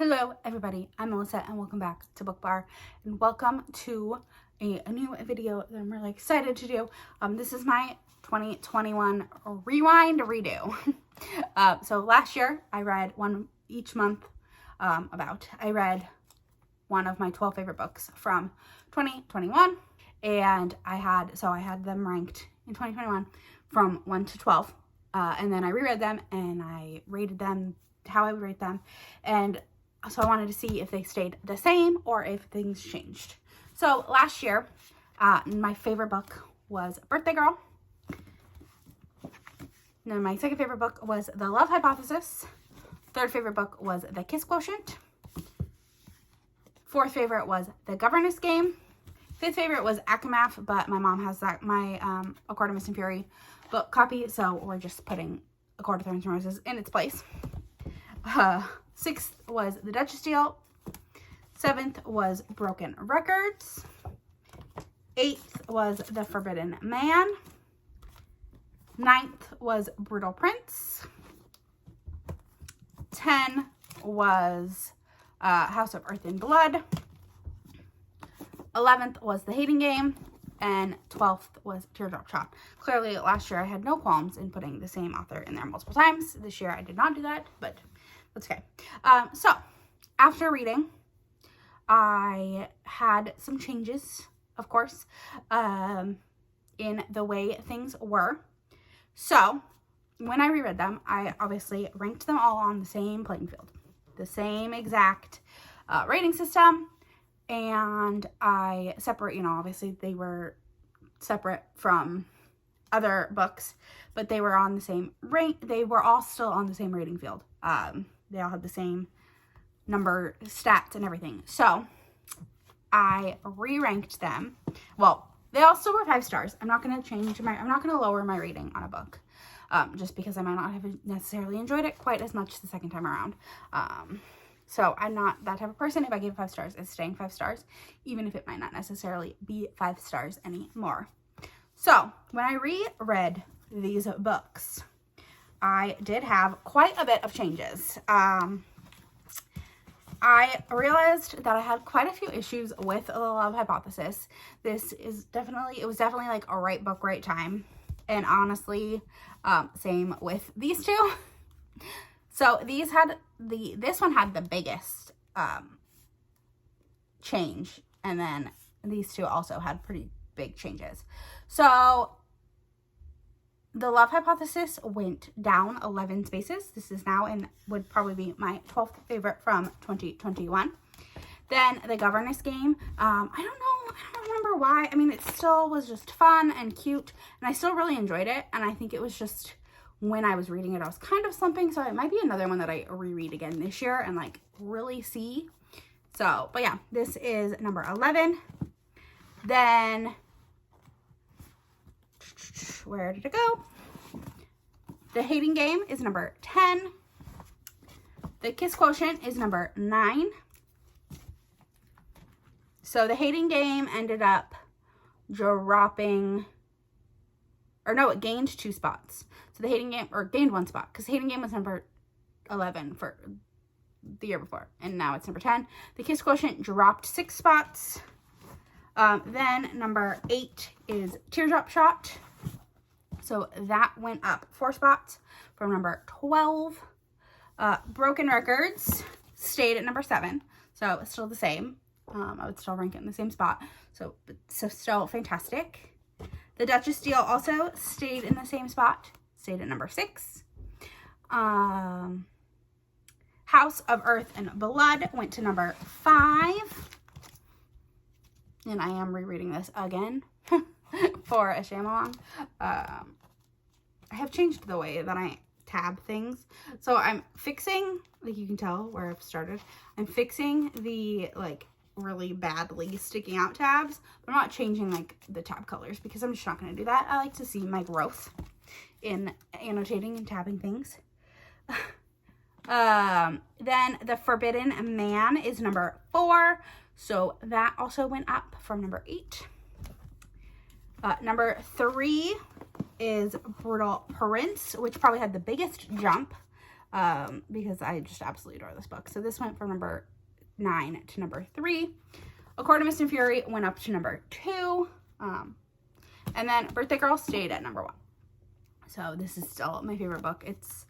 Hello everybody, I'm Melissa and welcome back to Book Bar and welcome to a new video that I'm really excited to do. This is my 2021 rewind redo. So last year I read one each month I read one of my 12 favorite books from 2021 and I had them ranked in 2021 from 1 to 12 and then I reread them and I rated them how I would rate them, and so I wanted to see if they stayed the same or if things changed. So last year, my favorite book was Birthday Girl. Then my second favorite book was The Love Hypothesis. Third favorite book was The Kiss Quotient. Fourth favorite was The Governess Game. Fifth favorite was Akamath, but my mom has my A Court of Mist and Fury book copy, so we're just putting A Court of Thorns and Roses in its place. Sixth was The Duchess Deal. Seventh was Broken Records. Eighth was The Forbidden Man. Ninth was Brutal Prince. 10 was House of Earth and Blood. 11th was The Hating Game. And 12th was Teardrop Shot. Clearly, last year I had no qualms in putting the same author in there multiple times. This year I did not do that, but that's okay. So, after reading, I had some changes, of course, in the way things were. So, when I reread them, I obviously ranked them all on the same playing field. The same exact rating system. And I separate, obviously they were separate from other books, but they were on the same rank. They were all still on the same rating field. They all had the same number, stats, and everything. So I re-ranked them. Well, they all still were 5 stars. I'm not going to lower my rating on a book, just because I might not have necessarily enjoyed it quite as much the second time around. So I'm not that type of person. If I give 5 stars, it's staying 5 stars, even if it might not necessarily be 5 stars anymore. So when I reread these books, I did have quite a bit of changes. I realized that I had quite a few issues with The Love Hypothesis. It was definitely like a right book, right time. And honestly, same with these two. So this one had the biggest change, and then these two also had pretty big changes. So The Love Hypothesis went down 11 spaces. This is now would probably be my 12th favorite from 2021. Then The Governess Game, I don't remember why. I mean, it still was just fun and cute, and I still really enjoyed it, and I think it was just when I was reading it, I was kind of slumping, so it might be another one that I reread again this year and like really see. So, but yeah, this is number 11. Then, where did it go? The Hating Game is number 10. The Kiss Quotient is number 9. So the Hating Game ended up dropping, or no, it gained 2 spots. So the Hating Game, or gained 1 spot, because the Hating Game was number 11 for the year before, and now it's number 10. The Kiss Quotient dropped 6 spots. Then number 8 is Teardrop Shot. So that went up 4 spots from number 12. Broken Records stayed at number 7, so it's still the same. I would still rank it in the same spot, so still fantastic. The Duchess Deal also stayed in the same spot, stayed at number 6. House of Earth and Blood went to number 5. And I am rereading this again for a sham-along. I have changed the way that I tab things. So I'm fixing, like you can tell where I've started, I'm fixing the really badly sticking out tabs. But I'm not changing the tab colors because I'm just not going to do that. I like to see my growth in annotating and tabbing things. Then The Forbidden Man is number 4. So that also went up from number 8. Number 3 is Brutal Prince, which probably had the biggest jump. because I just absolutely adore this book. So this went from number 9 to number 3. A Court of Mist and Fury went up to number 2. And then Birthday Girl stayed at number 1. So this is still my favorite book. It's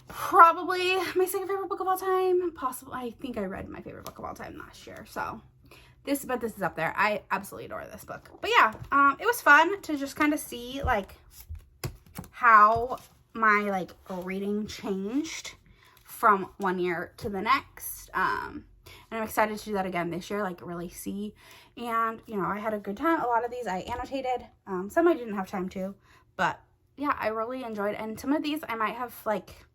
probably my second favorite book of all time. Possibly, I think I read my favorite book of all time last year. So this is up there. I absolutely adore this book. But yeah, it was fun to just kind of see like how my like reading changed from one year to the next. And I'm excited to do that again this year, like really see. And, you know, I had a good time. A lot of these I annotated. Some I didn't have time to. But yeah, I really enjoyed. And some of these I might have like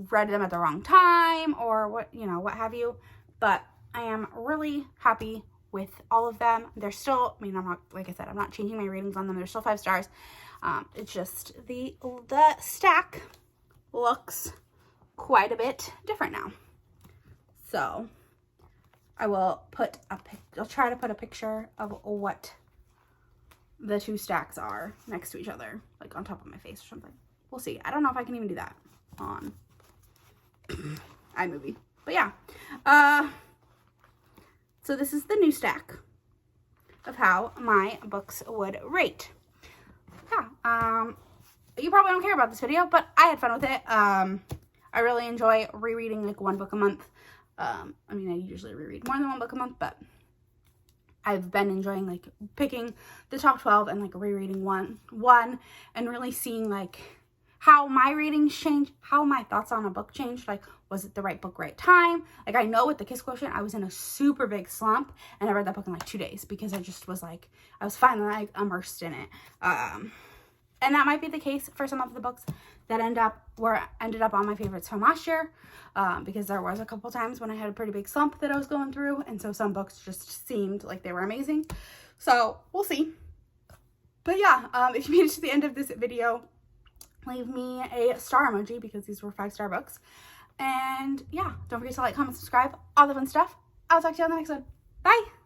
read them at the wrong time or what, you know, what have you. But I am really happy with all of them. They're still, I mean, I'm not, like I said, I'm not changing my ratings on them. They're still 5 stars. It's just the stack looks quite a bit different now. So I will put I'll try to put a picture of what the 2 stacks are next to each other, like on top of my face or something. We'll see. I don't know if I can even do that on iMovie. But yeah. So this is the new stack of how my books would rate. Yeah. You probably don't care about this video, but I had fun with it. I really enjoy rereading like 1 book a month. I mean, I usually reread more than 1 book a month, but I've been enjoying like picking the top 12 and like rereading one and really seeing like how my readings change, how my thoughts on a book changed. Like, was it the right book, right time? Like, I know with the Kiss Quotient, I was in a super big slump and I read that book in like 2 days because I just was like, I was finally like immersed in it. And that might be the case for some of the books that ended up on my favorites from last year, because there was a couple times when I had a pretty big slump that I was going through, and so some books just seemed like they were amazing. So we'll see. But yeah, if you made it to the end of this video, leave me a star emoji because these were 5-star books. And yeah, don't forget to like, comment, subscribe, all the fun stuff. I'll talk to you on the next one. Bye!